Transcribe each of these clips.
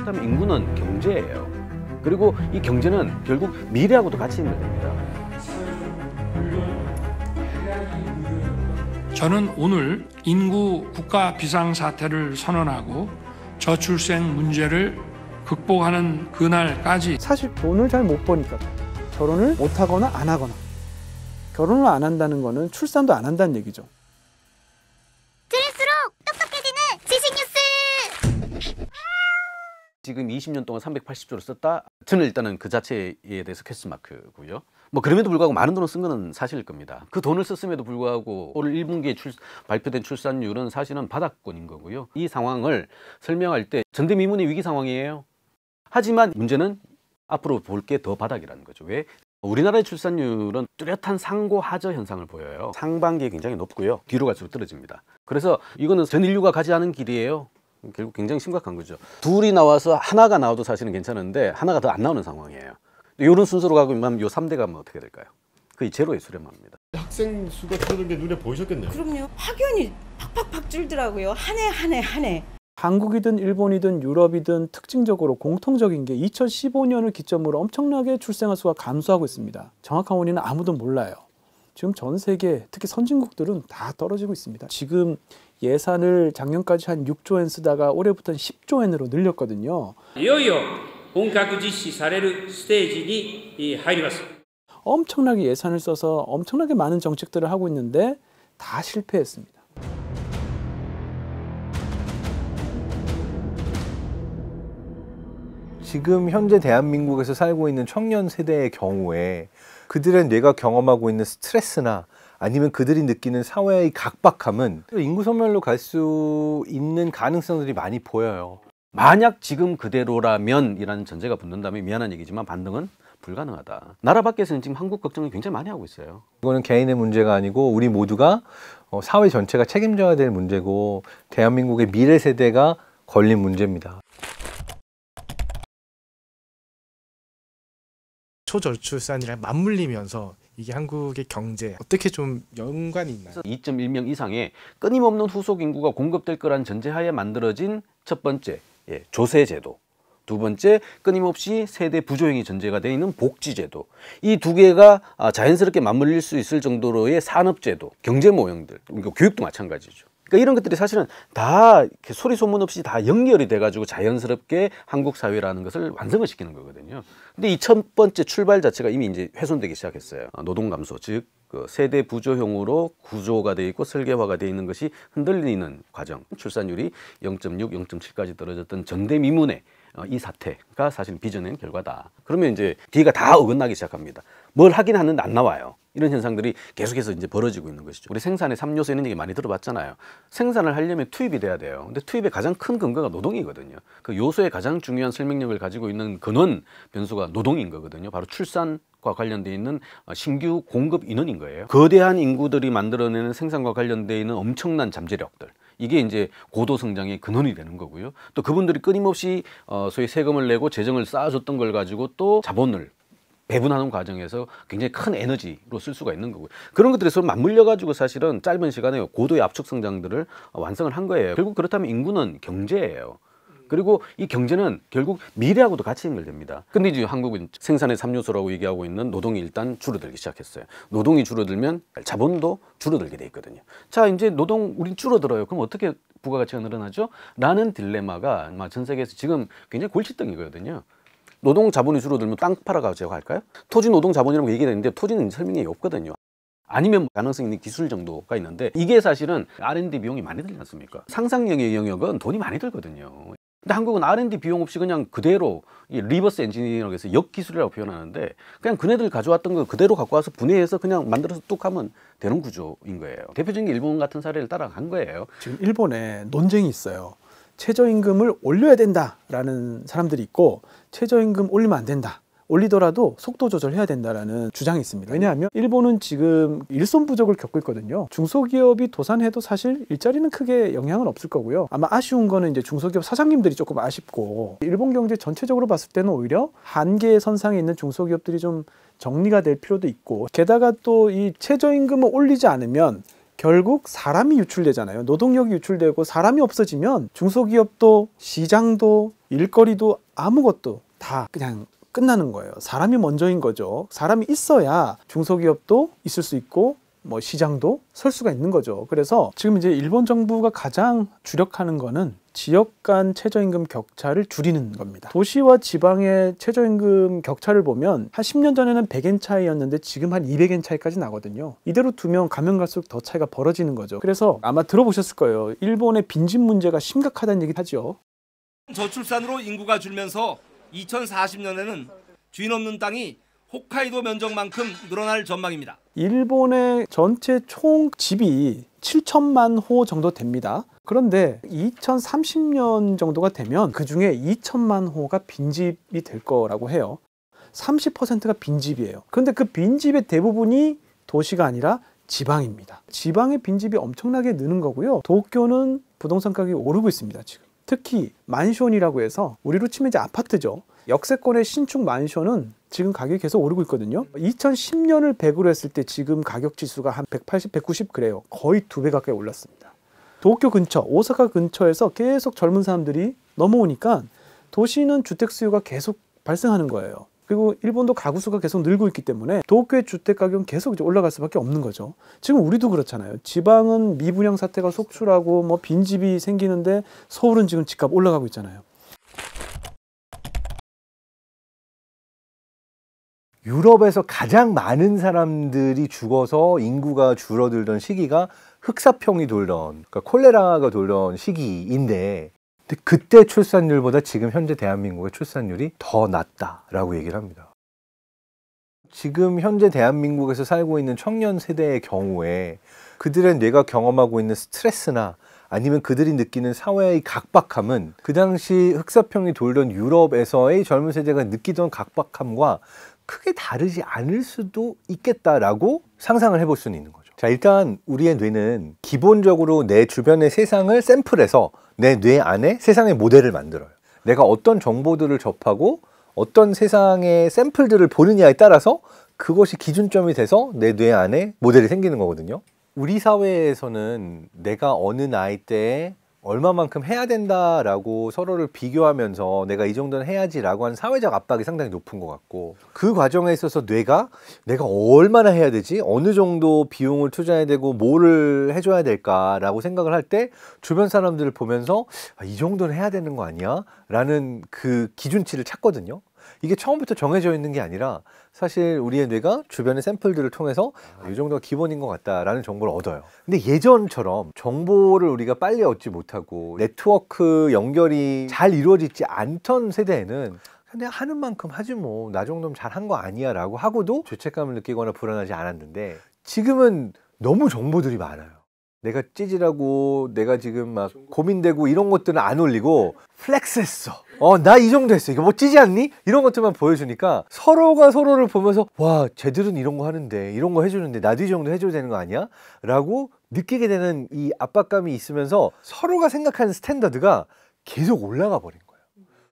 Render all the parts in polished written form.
그렇다면 인구는 경제예요. 그리고 이 경제는 결국 미래하고도 같이 연결됩니다. 저는 오늘 인구 국가 비상사태를 선언하고 저출생 문제를 극복하는 그날까지 사실 돈을 잘 못 버니까 결혼을 못 하거나 안 하거나, 결혼을 안 한다는 거는 출산도 안 한다는 얘기죠. 들을수록 똑똑해지는 지식 뉴스. 지금 20년 동안 380조를 썼다. 저는 일단은 그 자체에 대해서 퀘스천 마크고요. 뭐 그럼에도 불구하고 많은 돈을 쓴 거는 사실일 겁니다. 그 돈을 썼음에도 불구하고 올 1분기에 발표된 출산율은 사실은 바닥권인 거고요. 이 상황을 설명할 때 전대미문의 위기 상황이에요. 하지만 문제는 앞으로 볼 게 더 바닥이라는 거죠. 왜? 우리나라의 출산율은 뚜렷한 상고하저 현상을 보여요. 상반기에 굉장히 높고요. 뒤로 갈수록 떨어집니다. 그래서 이거는 전 인류가 가지 않은 길이에요. 결국 굉장히 심각한 거죠. 둘이 나와서 하나가 나와도 사실은 괜찮은데 하나가 더 안 나오는 상황이에요. 이런 순서로 가고 있으면 요 3대가 하면 어떻게 될까요? 거의 제로에 수렴합니다. 학생 수가 줄어든 게 눈에 보이셨겠네요. 그럼요. 확연히 팍팍팍 줄더라고요. 한 해. 한국이든 일본이든 유럽이든 특징적으로 공통적인 게 2015년을 기점으로 엄청나게 출생아 수가 감소하고 있습니다. 정확한 원인은 아무도 몰라요. 지금 전 세계, 특히 선진국들은 다 떨어지고 있습니다. 지금 예산을 작년까지 한 6조 엔 쓰다가 올해부터는 10조 엔으로 늘렸거든요. いよいよ本格実施されるステージに入ります。 엄청나게 예산을 써서 엄청나게 많은 정책들을 하고 있는데 다 실패했습니다. 지금 현재 대한민국에서 살고 있는 청년 세대의 경우에 그들의 뇌가 경험하고 있는 스트레스나 아니면 그들이 느끼는 사회의 각박함은 인구 소멸로 갈 수 있는 가능성들이 많이 보여요. 만약 지금 그대로라면 이라는 전제가 붙는다면 미안한 얘기지만 반등은 불가능하다. 나라 밖에서는 지금 한국 걱정을 굉장히 많이 하고 있어요. 이거는 개인의 문제가 아니고 우리 모두가 사회 전체가 책임져야 될 문제고 대한민국의 미래 세대가 걸린 문제입니다. 초저출산이랑 맞물리면서 이게 한국의 경제 어떻게 좀 연관이 있나요? 2.1명 이상의 끊임없는 후속 인구가 공급될 거란 전제하에 만들어진 첫 번째 조세제도, 두 번째 끊임없이 세대 부조형이 전제가 되어 있는 복지제도, 이 두 개가 자연스럽게 맞물릴 수 있을 정도로의 산업제도, 경제 모형들, 교육도 마찬가지죠. 그러니까 이런 것들이 사실은 다 이렇게 소리 소문 없이 다 연결이 돼가지고 자연스럽게 한국 사회라는 것을 완성을 시키는 거거든요. 근데 이 첫 번째 출발 자체가 이미 이제 훼손되기 시작했어요. 노동 감소, 즉 그 세대 부조형으로 구조가 되어 있고 설계화가 되어 있는 것이 흔들리는 과정. 출산율이 0.6, 0.7까지 떨어졌던 전대미문의 이 사태가 사실 빚어낸 결과다. 그러면 이제 뒤가 다 어긋나기 시작합니다. 뭘 하긴 하는데 안 나와요. 이런 현상들이 계속해서 이제 벌어지고 있는 것이죠. 우리 생산의 3요소 이런 얘기 많이 들어봤잖아요. 생산을 하려면 투입이 돼야 돼요. 근데 투입의 가장 큰 근거가 노동이거든요. 그 요소의 가장 중요한 설명력을 가지고 있는 근원 변수가 노동인 거거든요. 바로 출산과 관련되어 있는 신규 공급 인원인 거예요. 거대한 인구들이 만들어내는 생산과 관련되어 있는 엄청난 잠재력들. 이게 이제 고도 성장의 근원이 되는 거고요. 또 그분들이 끊임없이 소위 세금을 내고 재정을 쌓아줬던 걸 가지고 또 자본을 배분하는 과정에서 굉장히 큰 에너지로 쓸 수가 있는 거고요. 그런 것들이 서로 맞물려 가지고 사실은 짧은 시간에 고도의 압축 성장들을 완성을 한 거예요. 결국 그렇다면 인구는 경제예요. 그리고 이 경제는 결국 미래하고도 같이 연결됩니다. 근데 이제 한국은 생산의 3요소라고 얘기하고 있는 노동이 일단 줄어들기 시작했어요. 노동이 줄어들면 자본도 줄어들게 돼 있거든요. 자, 이제 노동 우린 줄어들어요. 그럼 어떻게 부가가치가 늘어나죠? 라는 딜레마가 전 세계에서 지금 굉장히 골칫덩이거든요. 노동 자본이 줄어들면 땅 팔아가지고 할까요? 토지 노동 자본이라고 얘기했는데 토지는 설명이 없거든요. 아니면 가능성 있는 기술 정도가 있는데 이게 사실은 R&D 비용이 많이 들지 않습니까? 상상력의 영역은 돈이 많이 들거든요. 근데 한국은 R&D 비용 없이 그냥 그대로 이 리버스 엔지니어링이라고 해서 역기술이라고 표현하는데 그냥 그네들 가져왔던 거 그대로 갖고 와서 분해해서 그냥 만들어서 뚝 하면 되는 구조인 거예요. 대표적인 게 일본 같은 사례를 따라간 거예요. 지금 일본에 논쟁이 있어요. 최저임금을 올려야 된다라는 사람들이 있고 최저임금 올리면 안 된다. 올리더라도 속도 조절해야 된다라는 주장이 있습니다. 왜냐하면 일본은 지금 일손 부족을 겪고 있거든요. 중소기업이 도산해도 사실 일자리는 크게 영향은 없을 거고요. 아마 아쉬운 거는 이제 중소기업 사장님들이 조금 아쉽고 일본 경제 전체적으로 봤을 때는 오히려 한계 선상에 있는 중소기업들이 좀 정리가 될 필요도 있고 게다가 또 이 최저임금을 올리지 않으면 결국 사람이 유출되잖아요. 노동력이 유출되고 사람이 없어지면 중소기업도 시장도 일거리도 아무것도 다 그냥 끝나는 거예요. 사람이 먼저인 거죠. 사람이 있어야 중소기업도 있을 수 있고 뭐 시장도 설 수가 있는 거죠. 그래서 지금 이제 일본 정부가 가장 주력하는 거는 지역 간 최저임금 격차를 줄이는 겁니다. 도시와 지방의 최저임금 격차를 보면 한 10년 전에는 100엔 차이였는데 지금 한 200엔 차이까지 나거든요. 이대로 두면 가면 갈수록 더 차이가 벌어지는 거죠. 그래서 아마 들어보셨을 거예요. 일본의 빈집 문제가 심각하다는 얘기 하죠. 저출산으로 인구가 줄면서 2040년에는 주인 없는 땅이 홋카이도 면적만큼 늘어날 전망입니다. 일본의 전체 총 집이 7천만 호 정도 됩니다. 그런데 2030년 정도가 되면 그중에 2천만 호가 빈집이 될 거라고 해요. 30%가 빈집이에요. 그런데 그 빈집의 대부분이 도시가 아니라 지방입니다. 지방의 빈집이 엄청나게 느는 거고요. 도쿄는 부동산 가격이 오르고 있습니다, 지금. 특히 만션이라고 해서 우리로 치면 이제 아파트죠. 역세권의 신축 만션은 지금 가격이 계속 오르고 있거든요. 2010년을 100으로 했을 때 지금 가격 지수가 한 180, 190 그래요. 거의 2배 가까이 올랐습니다. 도쿄 근처, 오사카 근처에서 계속 젊은 사람들이 넘어오니까 도시는 주택 수요가 계속 발생하는 거예요. 그리고 일본도 가구 수가 계속 늘고 있기 때문에 도쿄의 주택 가격은 계속 이제 올라갈 수밖에 없는 거죠. 지금 우리도 그렇잖아요. 지방은 미분양 사태가 속출하고 뭐 빈집이 생기는데 서울은 지금 집값 올라가고 있잖아요. 유럽에서 가장 많은 사람들이 죽어서 인구가 줄어들던 시기가 흑사병이 돌던, 그러니까 콜레라가 돌던 시기인데, 근데 그때 출산율보다 지금 현재 대한민국의 출산율이 더 낮다라고 얘기를 합니다. 지금 현재 대한민국에서 살고 있는 청년 세대의 경우에 그들의 뇌가 경험하고 있는 스트레스나 아니면 그들이 느끼는 사회의 각박함은 그 당시 흑사병이 돌던 유럽에서의 젊은 세대가 느끼던 각박함과 크게 다르지 않을 수도 있겠다라고 상상을 해볼 수는 있는 거죠. 자, 일단 우리의 뇌는 기본적으로 내 주변의 세상을 샘플해서 내 뇌 안에 세상의 모델을 만들어요. 내가 어떤 정보들을 접하고 어떤 세상의 샘플들을 보느냐에 따라서 그것이 기준점이 돼서 내 뇌 안에 모델이 생기는 거거든요. 우리 사회에서는 내가 어느 나이 때에 얼마만큼 해야 된다라고 서로를 비교하면서 내가 이 정도는 해야지라고 하는 사회적 압박이 상당히 높은 것 같고, 그 과정에 있어서 내가 얼마나 해야 되지? 어느 정도 비용을 투자해야 되고 뭐를 해줘야 될까라고 생각을 할 때 주변 사람들을 보면서 이 정도는 해야 되는 거 아니야? 라는 그 기준치를 찾거든요. 이게 처음부터 정해져 있는 게 아니라 사실 우리의 뇌가 주변의 샘플들을 통해서 이 정도가 기본인 것 같다라는 정보를 얻어요. 근데 예전처럼 정보를 우리가 빨리 얻지 못하고 네트워크 연결이 잘 이루어지지 않던 세대에는 그냥 하는 만큼 하지 뭐, 나 정도면 잘한 거 아니야 라고 하고도 죄책감을 느끼거나 불안하지 않았는데, 지금은 너무 정보들이 많아요. 내가 찌질하고 내가 지금 막 고민되고 이런 것들은 안 올리고 플렉스했어. 나 이 정도 했어. 이거 뭐 찌지 않니? 이런 것들만 보여주니까 서로가 서로를 보면서 와, 쟤들은 이런 거 하는데, 이런 거 해주는데 나도 이 정도 해줘야 되는 거 아니야? 라고 느끼게 되는 이 압박감이 있으면서 서로가 생각하는 스탠더드가 계속 올라가 버린 거예요.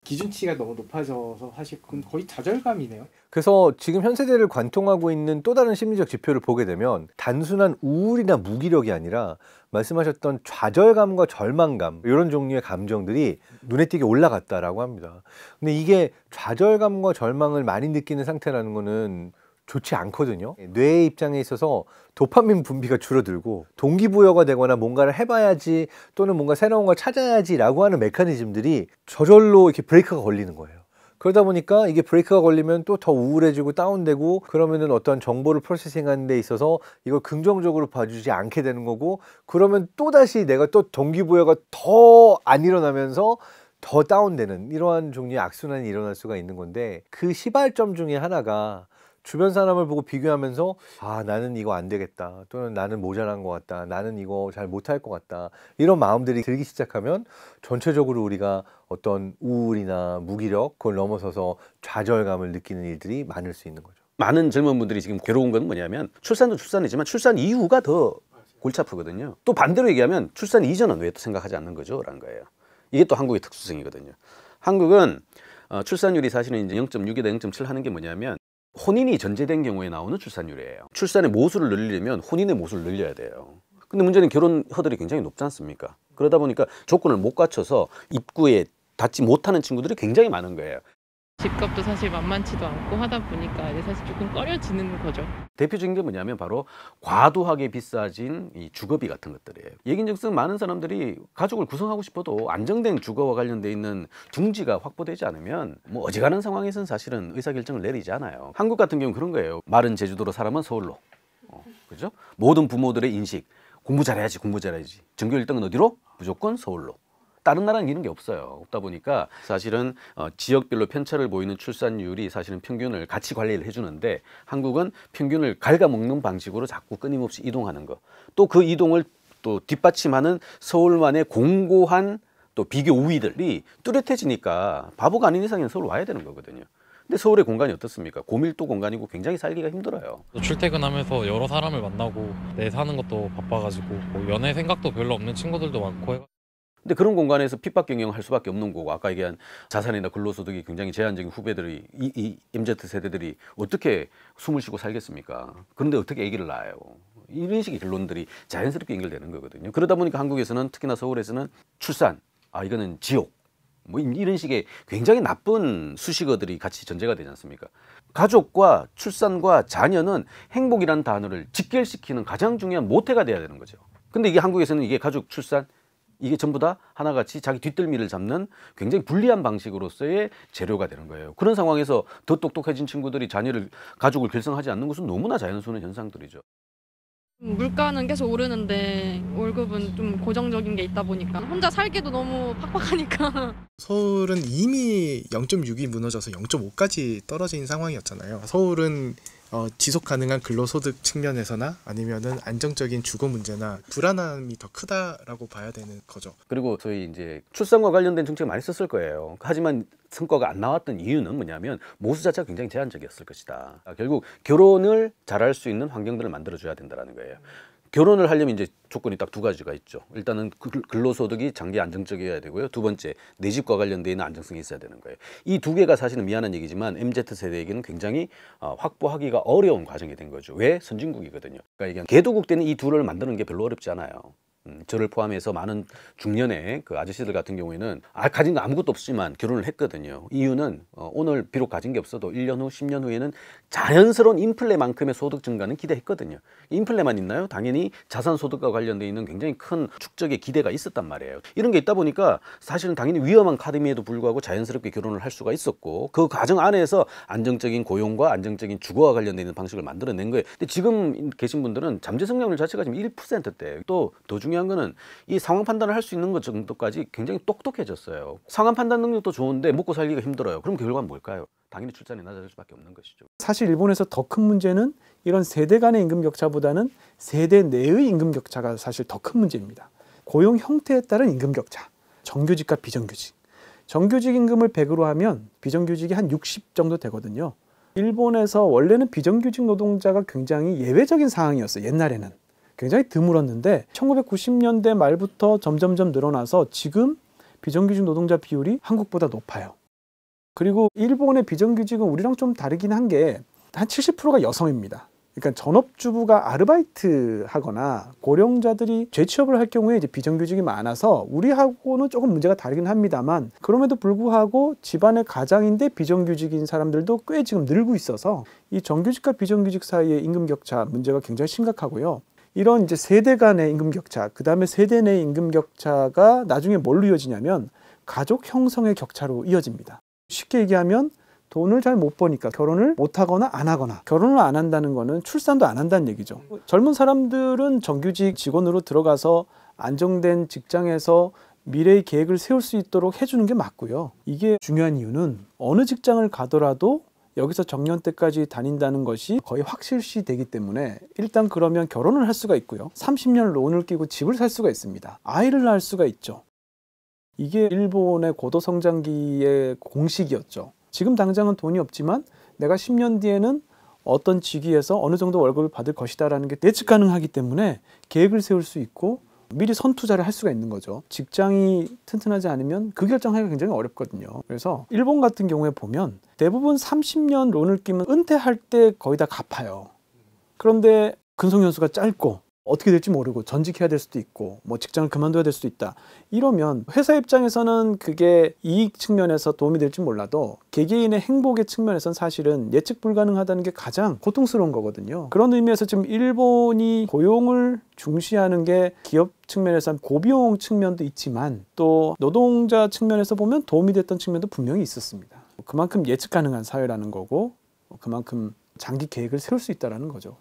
기준치가 너무 높아져서 사실 그건 거의 좌절감이네요. 그래서 지금 현 세대를 관통하고 있는 또 다른 심리적 지표를 보게 되면 단순한 우울이나 무기력이 아니라 말씀하셨던 좌절감과 절망감, 이런 종류의 감정들이 눈에 띄게 올라갔다라고 합니다. 근데 이게 좌절감과 절망을 많이 느끼는 상태라는 거는 좋지 않거든요. 뇌의 입장에 있어서 도파민 분비가 줄어들고 동기부여가 되거나 뭔가를 해봐야지 또는 뭔가 새로운 걸 찾아야지 라고 하는 메커니즘들이 저절로 이렇게 브레이크가 걸리는 거예요. 그러다 보니까 이게 브레이크가 걸리면 또 더 우울해지고 다운되고, 그러면은 어떤 정보를 프로세싱하는 데 있어서 이걸 긍정적으로 봐주지 않게 되는 거고, 그러면 또다시 내가 또 동기부여가 더 안 일어나면서 더 다운되는 이러한 종류의 악순환이 일어날 수가 있는 건데, 그 시발점 중에 하나가 주변 사람을 보고 비교하면서 나는 이거 안 되겠다, 또는 나는 모자란 것 같다, 나는 이거 잘 못할 것 같다, 이런 마음들이 들기 시작하면 전체적으로 우리가 어떤 우울이나 무기력, 그걸 넘어서서 좌절감을 느끼는 일들이 많을 수 있는 거죠. 많은 젊은 분들이 지금 괴로운 건 뭐냐면 출산도 출산이지만 출산 이후가 더 골치 아프거든요. 또 반대로 얘기하면 출산 이전은 왜 또 생각하지 않는 거죠? 라는 거예요. 이게 또 한국의 특수성이거든요. 한국은 출산율이 사실은 이제 0.6에다 0.7 하는 게 뭐냐면 혼인이 전제된 경우에 나오는 출산율이에요. 출산의 모수를 늘리려면 혼인의 모수를 늘려야 돼요. 근데 문제는 결혼 허들이 굉장히 높지 않습니까? 그러다 보니까 조건을 못 갖춰서 입구에 닿지 못하는 친구들이 굉장히 많은 거예요. 집값도 사실 만만치도 않고 하다 보니까 이제 사실 조금 꺼려지는 거죠. 대표적인 게 뭐냐면 바로 과도하게 비싸진 이 주거비 같은 것들이에요. 얘긴즉슨 많은 사람들이 가족을 구성하고 싶어도 안정된 주거와 관련돼 있는 둥지가 확보되지 않으면 뭐 어지간한 상황에서는 사실은 의사결정을 내리지 않아요. 한국 같은 경우는 그런 거예요. 마른 제주도로 사람은 서울로. 그죠? 모든 부모들의 인식. 공부 잘해야지, 공부 잘해야지. 전교 1등은 어디로? 무조건 서울로. 다른 나라는 이런 게 없어요. 없다 보니까 사실은 지역별로 편차를 보이는 출산율이 사실은 평균을 같이 관리를 해주는데 한국은 평균을 갉아먹는 방식으로 자꾸 끊임없이 이동하는 거. 또 그 이동을 또 뒷받침하는 서울만의 공고한 또 비교 우위들이 뚜렷해지니까 바보가 아닌 이상은 서울 와야 되는 거거든요. 근데 서울의 공간이 어떻습니까? 고밀도 공간이고 굉장히 살기가 힘들어요. 출퇴근하면서 여러 사람을 만나고 내 사는 것도 바빠가지고 뭐 연애 생각도 별로 없는 친구들도 많고 근데 그런 공간에서 핍박 경영을 할 수밖에 없는 거고 아까 얘기한 자산이나 근로소득이 굉장히 제한적인 후배들이 이 MZ 세대들이 어떻게 숨을 쉬고 살겠습니까? 그런데 어떻게 아기를 낳아요? 이런 식의 결론들이 자연스럽게 연결되는 거거든요. 그러다 보니까 한국에서는 특히나 서울에서는 출산, 이거는 지옥 뭐 이런 식의 굉장히 나쁜 수식어들이 같이 전제가 되지 않습니까? 가족과 출산과 자녀는 행복이라는 단어를 직결시키는 가장 중요한 모태가 돼야 되는 거죠. 근데 이게 한국에서는 이게 가족, 출산 이게 전부 다 하나같이 자기 뒷덜미를 잡는 굉장히 불리한 방식으로서의 재료가 되는 거예요. 그런 상황에서 더 똑똑해진 친구들이 가족을 결성하지 않는 것은 너무나 자연스러운 현상들이죠. 물가는 계속 오르는데 월급은 좀 고정적인 게 있다 보니까 혼자 살기도 너무 팍팍하니까. 서울은 이미 0.6이 무너져서 0.5까지 떨어진 상황이었잖아요. 서울은 지속 가능한 근로소득 측면에서나 아니면은 안정적인 주거 문제나 불안함이 더 크다라고 봐야 되는 거죠. 그리고 저희 이제 출산과 관련된 정책을 많이 썼을 거예요. 하지만 성과가 안 나왔던 이유는 뭐냐면 모수 자체가 굉장히 제한적이었을 것이다. 결국 결혼을 잘할 수 있는 환경들을 만들어줘야 된다는 거예요. 결혼을 하려면 이제 조건이 딱 두 가지가 있죠. 일단은 근로소득이 장기 안정적이어야 되고요. 두 번째, 내 집과 관련되어 있는 안정성이 있어야 되는 거예요. 이 두 개가 사실은 미안한 얘기지만 MZ세대에게는 굉장히 확보하기가 어려운 과정이 된 거죠. 왜? 선진국이거든요. 그러니까 이게 개도국 때는 이 둘을 만드는 게 별로 어렵지 않아요. 저를 포함해서 많은 중년의 그 아저씨들 같은 경우에는 가진 거 아무것도 없지만 결혼을 했거든요. 이유는 오늘 비록 가진 게 없어도 1년 후, 10년 후에는 자연스러운 인플레만큼의 소득 증가는 기대했거든요. 인플레만 있나요? 당연히 자산 소득과 관련돼 있는 굉장히 큰 축적의 기대가 있었단 말이에요. 이런 게 있다 보니까 사실은 당연히 위험한 카드임에도 불구하고 자연스럽게 결혼을 할 수가 있었고 그 과정 안에서 안정적인 고용과 안정적인 주거와 관련돼 있는 방식을 만들어낸 거예요. 근데 지금 계신 분들은 잠재 성장률 자체가 지금 1%대예요. 또 더 중요한 거는 이 상황 판단을 할 수 있는 것 정도까지 굉장히 똑똑해졌어요. 상황 판단 능력도 좋은데 먹고 살기가 힘들어요. 그럼 결과는 뭘까요? 당연히 출산이 낮아질 수밖에 없는 것이죠. 사실 일본에서 더 큰 문제는 이런 세대 간의 임금 격차보다는 세대 내의 임금 격차가 사실 더 큰 문제입니다. 고용 형태에 따른 임금 격차, 정규직과 비정규직. 정규직 임금을 100으로 하면 비정규직이 한 60 정도 되거든요. 일본에서 원래는 비정규직 노동자가 굉장히 예외적인 상황이었어요. 옛날에는. 굉장히 드물었는데 1990년대 말부터 점점점 늘어나서 지금 비정규직 노동자 비율이 한국보다 높아요. 그리고 일본의 비정규직은 우리랑 좀 다르긴 한 게 한 70%가 여성입니다. 그러니까 전업주부가 아르바이트 하거나 고령자들이 재취업을 할 경우에 이제 비정규직이 많아서 우리하고는 조금 문제가 다르긴 합니다만 그럼에도 불구하고 집안의 가장인데 비정규직인 사람들도 꽤 지금 늘고 있어서 이 정규직과 비정규직 사이의 임금 격차 문제가 굉장히 심각하고요. 이런 이제 세대 간의 임금 격차, 그 다음에 세대 내 임금 격차가 나중에 뭘로 이어지냐면 가족 형성의 격차로 이어집니다. 쉽게 얘기하면 돈을 잘 못 버니까 결혼을 못 하거나 안 하거나 결혼을 안 한다는 거는 출산도 안 한다는 얘기죠. 젊은 사람들은 정규직 직원으로 들어가서 안정된 직장에서 미래의 계획을 세울 수 있도록 해주는 게 맞고요. 이게 중요한 이유는 어느 직장을 가더라도 여기서 정년 때까지 다닌다는 것이 거의 확실시 되기 때문에 일단 그러면 결혼을 할 수가 있고요. 30년 론을 끼고 집을 살 수가 있습니다. 아이를 낳을 수가 있죠. 이게 일본의 고도성장기의 공식이었죠. 지금 당장은 돈이 없지만 내가 10년 뒤에는 어떤 직위에서 어느 정도 월급을 받을 것이다라는 게 예측 가능하기 때문에 계획을 세울 수 있고 미리 선투자를 할 수가 있는 거죠. 직장이 튼튼하지 않으면 그 결정하기가 굉장히 어렵거든요. 그래서 일본 같은 경우에 보면 대부분 30년 론을 끼면 은퇴할 때 거의 다 갚아요. 그런데 근속연수가 짧고 어떻게 될지 모르고 전직해야 될 수도 있고 뭐 직장을 그만둬야 될 수도 있다. 이러면 회사 입장에서는 그게 이익 측면에서 도움이 될지 몰라도 개개인의 행복의 측면에서는 사실은 예측 불가능하다는 게 가장 고통스러운 거거든요. 그런 의미에서 지금 일본이 고용을 중시하는 게 기업 측면에서는 고비용 측면도 있지만 또 노동자 측면에서 보면 도움이 됐던 측면도 분명히 있었습니다. 그만큼 예측 가능한 사회라는 거고 그만큼 장기 계획을 세울 수 있다는 거죠.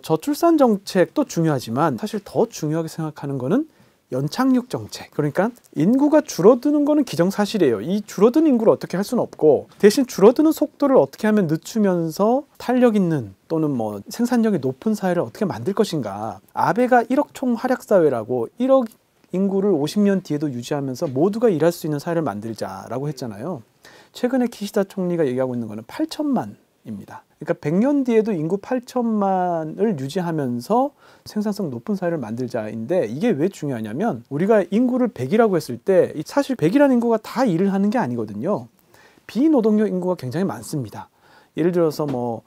저출산 정책도 중요하지만 사실 더 중요하게 생각하는 거는 연착륙 정책. 그러니까 인구가 줄어드는 거는 기정사실이에요. 이 줄어드는 인구를 어떻게 할 수는 없고 대신 줄어드는 속도를 어떻게 하면 늦추면서 탄력 있는 또는 뭐 생산력이 높은 사회를 어떻게 만들 것인가. 아베가 1억 총활약사회라고 1억 인구를 50년 뒤에도 유지하면서 모두가 일할 수 있는 사회를 만들자라고 했잖아요. 최근에 키시다 총리가 얘기하고 있는 거는 8천만입니다. 그러니까 100년 뒤에도 인구 8천만을 유지하면서 생산성 높은 사회를 만들자인데 이게 왜 중요하냐면 우리가 인구를 100이라고 했을 때 사실 100이라는 인구가 다 일을 하는 게 아니거든요. 비노동력 인구가 굉장히 많습니다. 예를 들어서 뭐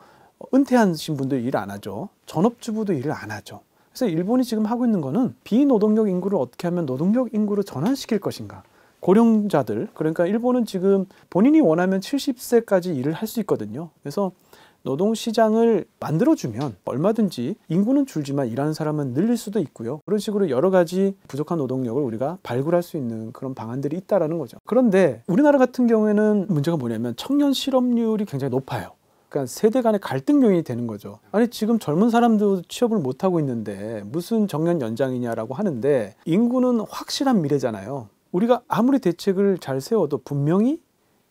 은퇴하신 분들 일 안 하죠. 전업주부도 일을 안 하죠. 그래서 일본이 지금 하고 있는 거는 비노동력 인구를 어떻게 하면 노동력 인구로 전환시킬 것인가. 고령자들, 그러니까 일본은 지금 본인이 원하면 70세까지 일을 할 수 있거든요. 그래서 노동시장을 만들어주면 얼마든지 인구는 줄지만 일하는 사람은 늘릴 수도 있고요. 그런 식으로 여러 가지 부족한 노동력을 우리가 발굴할 수 있는 그런 방안들이 있다는 거죠. 그런데 우리나라 같은 경우에는 문제가 뭐냐면 청년 실업률이 굉장히 높아요. 그러니까 세대 간의 갈등 요인이 되는 거죠. 아니 지금 젊은 사람도 취업을 못하고 있는데 무슨 정년 연장이냐라고 하는데 인구는 확실한 미래잖아요. 우리가 아무리 대책을 잘 세워도 분명히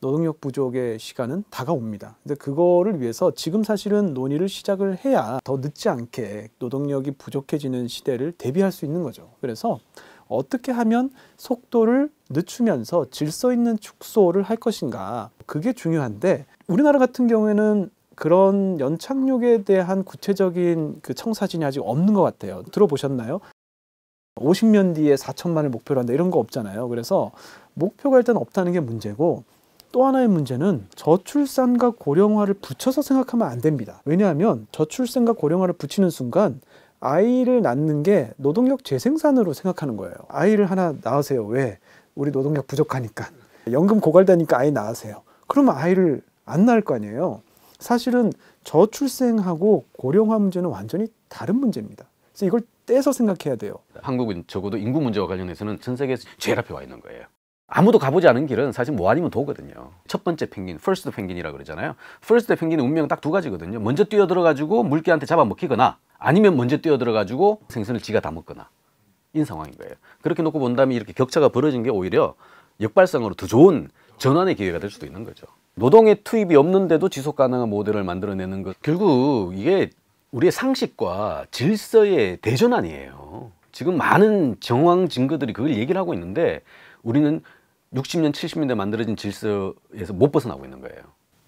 노동력 부족의 시간은 다가옵니다. 근데 그거를 위해서 지금 사실은 논의를 시작을 해야 더 늦지 않게 노동력이 부족해지는 시대를 대비할 수 있는 거죠. 그래서 어떻게 하면 속도를 늦추면서 질서 있는 축소를 할 것인가, 그게 중요한데 우리나라 같은 경우에는 그런 연착륙에 대한 구체적인 그 청사진이 아직 없는 것 같아요. 들어보셨나요? 50년 뒤에 4천만을 목표로 한다 이런 거 없잖아요. 그래서 목표가 일단 없다는 게 문제고 또 하나의 문제는 저출산과 고령화를 붙여서 생각하면 안 됩니다. 왜냐하면 저출산과 고령화를 붙이는 순간 아이를 낳는 게 노동력 재생산으로 생각하는 거예요. 아이를 하나 낳으세요. 왜? 우리 노동력 부족하니까. 연금 고갈되니까 아이 낳으세요. 그러면 아이를 안 낳을 거 아니에요. 사실은 저출생하고 고령화 문제는 완전히 다른 문제입니다. 그래서 이걸 떼서 생각해야 돼요. 한국은 적어도 인구 문제와 관련해서는 전 세계에서 제일 앞에 와 있는 거예요. 아무도 가보지 않은 길은 사실 뭐 아니면 도거든요. 첫 번째 펜귄, 퍼스트 펜귄이라고 그러잖아요. 퍼스트 펜귄의 운명은 딱 두 가지거든요. 먼저 뛰어들어가지고 물개한테 잡아먹히거나 아니면 먼저 뛰어들어가지고 생선을 지가 다 먹거나 인 상황인 거예요. 그렇게 놓고 본다면 이렇게 격차가 벌어진 게 오히려 역발상으로 더 좋은 전환의 기회가 될 수도 있는 거죠. 노동의 투입이 없는데도 지속 가능한 모델을 만들어내는 것, 결국 이게 우리의 상식과 질서의 대전환이에요. 지금 많은 정황 증거들이 그걸 얘기를 하고 있는데 우리는 60년, 70년대 만들어진 질서에서 못 벗어나고 있는 거예요.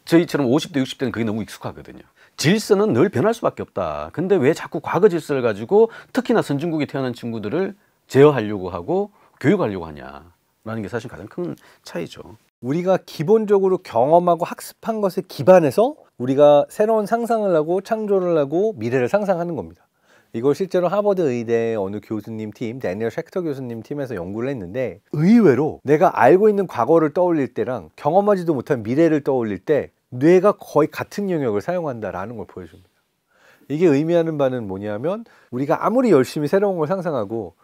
저희처럼 50대, 60대는 그게 너무 익숙하거든요. 질서는 늘 변할 수밖에 없다. 근데 왜 자꾸 과거 질서를 가지고 특히나 선진국에 태어난 친구들을 제어하려고 하고 교육하려고 하냐라는 게 사실 가장 큰 차이죠. 우리가 기본적으로 경험하고 학습한 것에 기반해서 우리가 새로운 상상을 하고 창조를 하고 미래를 상상하는 겁니다. 이걸 실제로 하버드 의대 어느 교수님 팀, 데니얼 쉑터 교수님 팀에서 연구를 했는데 의외로 내가 알고 있는 과거를 떠올릴 때랑 경험하지도 못한 미래를 떠올릴 때 뇌가 거의 같은 영역을 사용한다라는 걸 보여줍니다. 이게 의미하는 바는 뭐냐면 우리가 아무리 열심히 새로운 걸 상상하고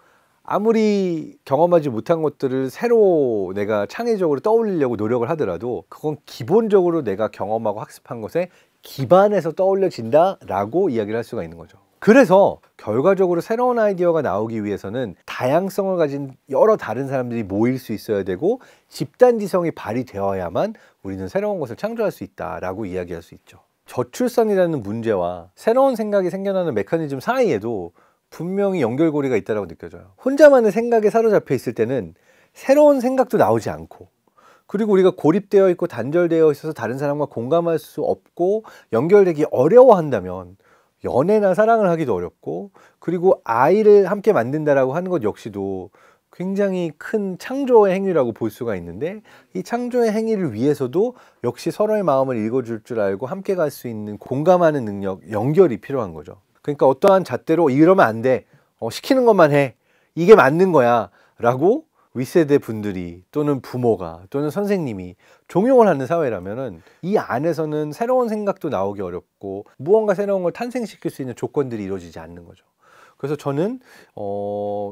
아무리 경험하지 못한 것들을 새로 내가 창의적으로 떠올리려고 노력을 하더라도 그건 기본적으로 내가 경험하고 학습한 것에 기반해서 떠올려진다라고 이야기를 할 수가 있는 거죠. 그래서 결과적으로 새로운 아이디어가 나오기 위해서는 다양성을 가진 여러 다른 사람들이 모일 수 있어야 되고 집단지성이 발휘되어야만 우리는 새로운 것을 창조할 수 있다라고 이야기할 수 있죠. 저출산이라는 문제와 새로운 생각이 생겨나는 메커니즘 사이에도 분명히 연결고리가 있다고 느껴져요. 혼자만의 생각에 사로잡혀 있을 때는 새로운 생각도 나오지 않고 그리고 우리가 고립되어 있고 단절되어 있어서 다른 사람과 공감할 수 없고 연결되기 어려워한다면 연애나 사랑을 하기도 어렵고 그리고 아이를 함께 만든다라고 하는 것 역시도 굉장히 큰 창조의 행위라고 볼 수가 있는데 이 창조의 행위를 위해서도 역시 서로의 마음을 읽어줄 줄 알고 함께 갈 수 있는 공감하는 능력, 연결이 필요한 거죠. 그러니까 어떠한 잣대로 이러면 안 돼, 시키는 것만 해, 이게 맞는 거야 라고 윗세대 분들이 또는 부모가 또는 선생님이 종용을 하는 사회라면은 이 안에서는 새로운 생각도 나오기 어렵고 무언가 새로운 걸 탄생시킬 수 있는 조건들이 이루어지지 않는 거죠. 그래서 저는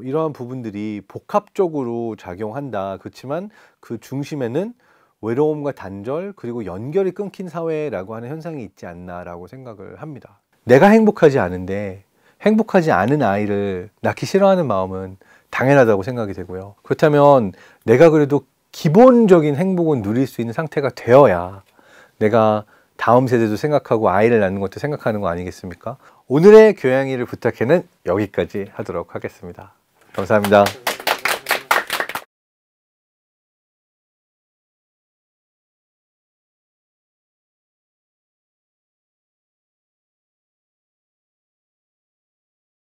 이러한 부분들이 복합적으로 작용한다. 그렇지만 그 중심에는 외로움과 단절 그리고 연결이 끊긴 사회라고 하는 현상이 있지 않나라고 생각을 합니다. 내가 행복하지 않은데 행복하지 않은 아이를 낳기 싫어하는 마음은 당연하다고 생각이 되고요. 그렇다면 내가 그래도 기본적인 행복은 누릴 수 있는 상태가 되어야 내가 다음 세대도 생각하고 아이를 낳는 것도 생각하는 거 아니겠습니까? 오늘의 교양이를 부탁해는 여기까지 하도록 하겠습니다. 감사합니다.